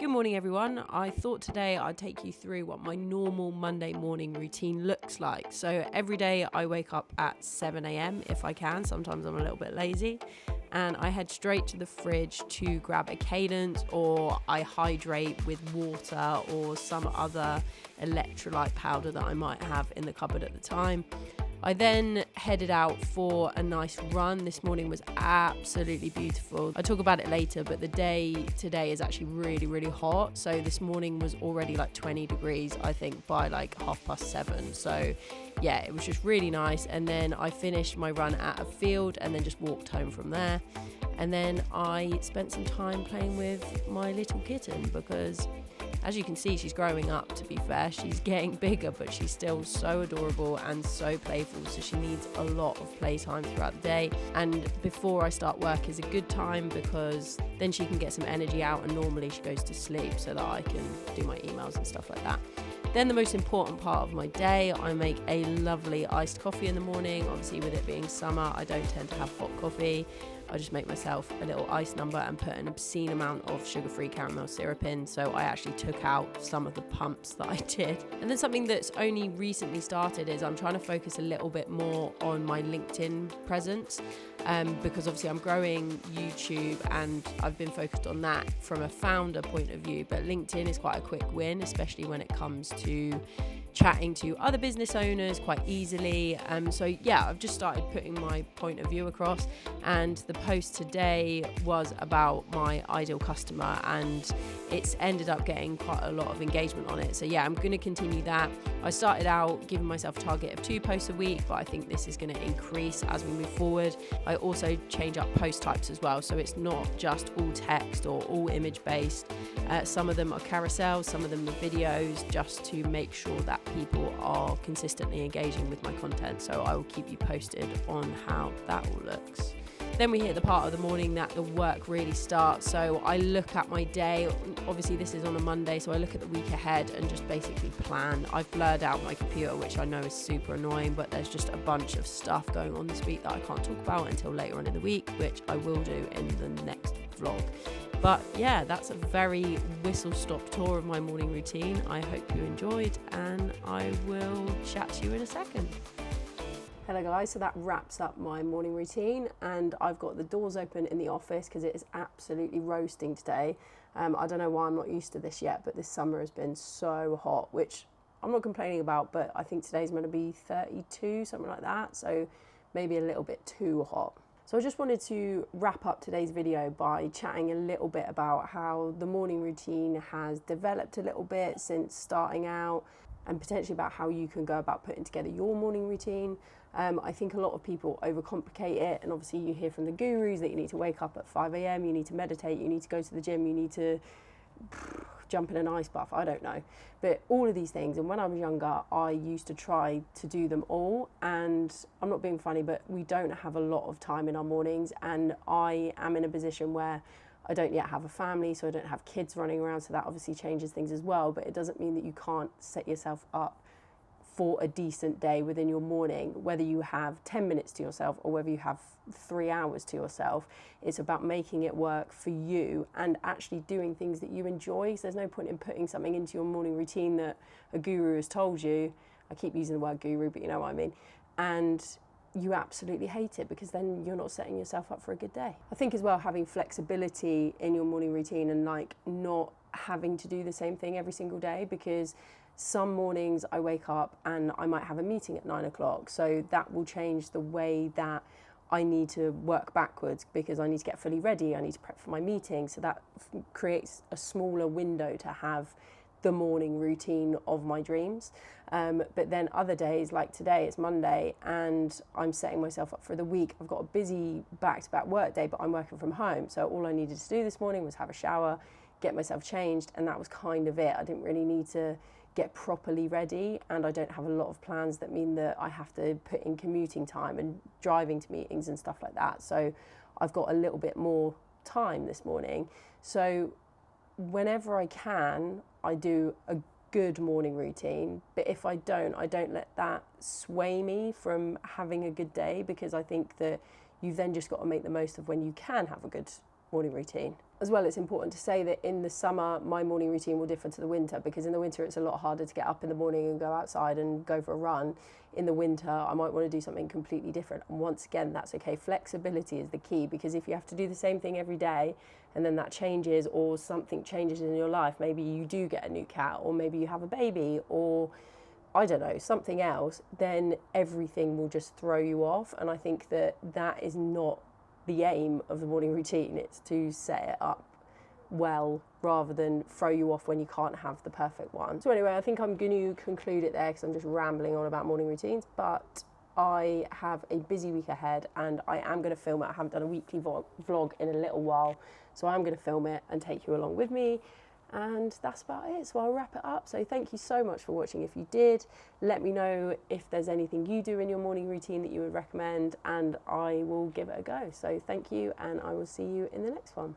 Good morning, everyone. I thought today I'd take you through what my normal Monday morning routine looks like. So every day I wake up at 7 a.m. if I can. Sometimes I'm a little bit lazy. And I head straight to the fridge to grab a Cadence, or I hydrate with water or some other electrolyte powder that I might have in the cupboard at the time. I then headed out for a nice run. This morning was absolutely beautiful. I'll talk about it later, but the day today is actually really, really hot. So this morning was already like 20 degrees, I think, by like 7:30. So yeah, it was just really nice. And then I finished my run at a field and then just walked home from there. And then I spent some time playing with my little kitten because, as you can see, she's growing up, to be fair. She's getting bigger, but she's still so adorable and so playful, so she needs a lot of playtime throughout the day. And before I start work is a good time because then she can get some energy out, and normally she goes to sleep so that I can do my emails and stuff like that. Then the most important part of my day, I make a lovely iced coffee in the morning. Obviously, with it being summer, I don't tend to have hot coffee. I just make myself a little ice number and put an obscene amount of sugar-free caramel syrup in. So I actually took out some of the pumps that I did. And then something that's only recently started is I'm trying to focus a little bit more on my LinkedIn presence, because obviously I'm growing YouTube and I've been focused on that from a founder point of view. But LinkedIn is quite a quick win, especially when it comes to chatting to other business owners quite easily. So yeah, I've just started putting my point of view across, and the post today was about my ideal customer, and it's ended up getting quite a lot of engagement on it. So yeah, I'm going to continue that. I started out giving myself a target of 2 posts a week, but I think this is going to increase as we move forward. I also change up post types as well, so it's not just all text or all image based. Some of them are carousels, some of them are videos, just to make sure that people are consistently engaging with my content. So I will keep you posted on how that all looks. Then we hit the part of the morning that the work really starts. So I look at my day. Obviously this is on a Monday, so I look at the week ahead and just basically plan. I've blurred out my computer, which I know is super annoying, but there's just a bunch of stuff going on this week that I can't talk about until later on in the week, which I will do in the next vlog. But yeah, that's a very whistle-stop tour of my morning routine. I hope you enjoyed, and I will chat to you in a second. Hello guys, so that wraps up my morning routine, and I've got the doors open in the office because it is absolutely roasting today. I don't know why I'm not used to this yet, but this summer has been so hot, which I'm not complaining about, but I think today's going to be 32, something like that, so maybe a little bit too hot. So I just wanted to wrap up today's video by chatting a little bit about how the morning routine has developed a little bit since starting out, and potentially about how you can go about putting together your morning routine. I think a lot of people overcomplicate it, and obviously you hear from the gurus that you need to wake up at 5 a.m, you need to meditate, you need to go to the gym, you need to jump in an ice bath, I don't know. But all of these things, and when I was younger, I used to try to do them all, and I'm not being funny, but we don't have a lot of time in our mornings, and I am in a position where I don't yet have a family, so I don't have kids running around, so that obviously changes things as well, but it doesn't mean that you can't set yourself up for a decent day within your morning, whether you have 10 minutes to yourself or whether you have 3 hours to yourself. It's about making it work for you and actually doing things that you enjoy. So there's no point in putting something into your morning routine that a guru has told you. I keep using the word guru, but you know what I mean. And you absolutely hate it, because then you're not setting yourself up for a good day. I think as well, having flexibility in your morning routine and like not having to do the same thing every single day, because some mornings I wake up and I might have a meeting at 9 o'clock. So that will change the way that I need to work backwards, because I need to get fully ready. I need to prep for my meeting. So that creates a smaller window to have the morning routine of my dreams. But then other days, like today, it's Monday and I'm setting myself up for the week. I've got a busy back-to-back work day, but I'm working from home. So all I needed to do this morning was have a shower, get myself changed, and that was kind of it. I didn't really need to get properly ready, and I don't have a lot of plans that mean that I have to put in commuting time and driving to meetings and stuff like that. So I've got a little bit more time this morning. So whenever I can, I do a good morning routine, but if I don't let that sway me from having a good day, because I think that you've then just got to make the most of when you can have a good morning routine. As well, it's important to say that in the summer, my morning routine will differ to the winter, because in the winter it's a lot harder to get up in the morning and go outside and go for a run. In the winter, I might want to do something completely different. And once again, that's okay. Flexibility is the key, because if you have to do the same thing every day and then that changes, or something changes in your life, maybe you do get a new cat, or maybe you have a baby, or I don't know, something else, then everything will just throw you off. And I think that that is not the aim of the morning routine. It's to set it up well rather than throw you off when you can't have the perfect one. So anyway, I think I'm going to conclude it there because I'm just rambling on about morning routines, but I have a busy week ahead and I am going to film it. I haven't done a weekly vlog in a little while, so I'm going to film it and take you along with me. And that's about it, so I'll wrap it up. So thank you so much for watching. If you did, let me know if there's anything you do in your morning routine that you would recommend, and I will give it a go. So thank you, and I will see you in the next one.